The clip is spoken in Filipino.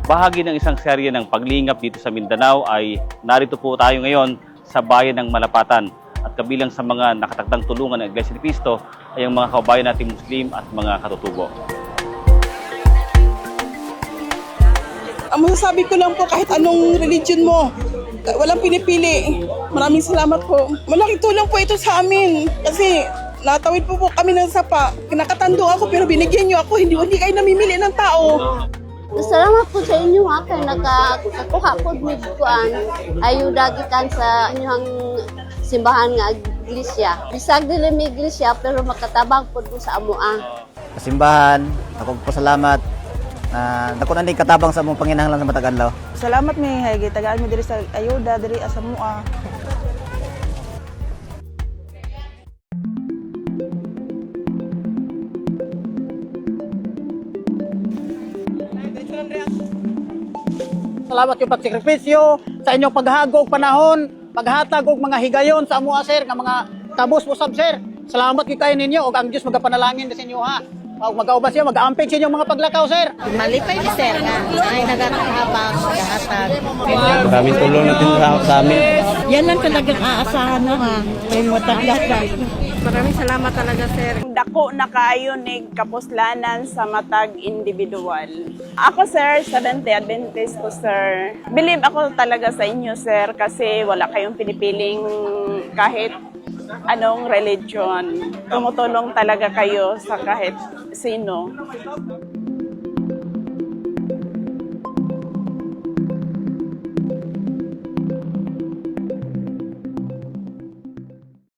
Bahagi ng isang serye ng paglingap dito sa Mindanao ay narito po tayo ngayon sa bayan ng Malapatan. At kabilang sa mga nakatakdang tulungan ng Iglesia ni Cristo ay ang mga kababayan nating Muslim at mga katutubo. Ang masasabi ko lang po, kahit anong religion mo, walang pinipili. Maraming salamat po. Malaking tulong po ito sa amin. Kasi natawid po kami ng sapa. Kinakatando ako pero binigyan niyo ako. Hindi kayo namimili ng tao. Salamat po sa inyo ha, kay nakakuha po midkuan. Ayuda gikan sa inyong simbahan nga iglesia. Bisag dili mi iglesia pero makatabang po sa amoa. Simbahan, ako po salamat. Dako na ni katabang sa mong panginahanglan sa matag adlaw. Salamat mi hay gitagaan mi diri sa ayuda diri sa mua. Salamat yung pagsakripisyo sa inyong paghagog panahon, paghatag og mga higayon sa amoa sir nga mga tabos mo sab sir. Salamat kay kayo ninyo ug ang Dios magapanalangin sa inyo ha. Mag-aubas siya, mag-aamping sa inyong mga paglakaw, sir. Malipay ni sir nga, ay nagkakahabang, naghahatag. Maraming tulong natin sa amin. Yan lang talagang aasahan na ha, may mataglasan. Maraming salamat talaga sir. Dako na kayo ni kapuslanan sa matag individual. Ako sir, Seventh-day Adventist ko sir. Believe ako talaga sa inyo sir kasi wala kayong pinipiling kahit anong religion. Tumutulong talaga kayo sa kahit sino.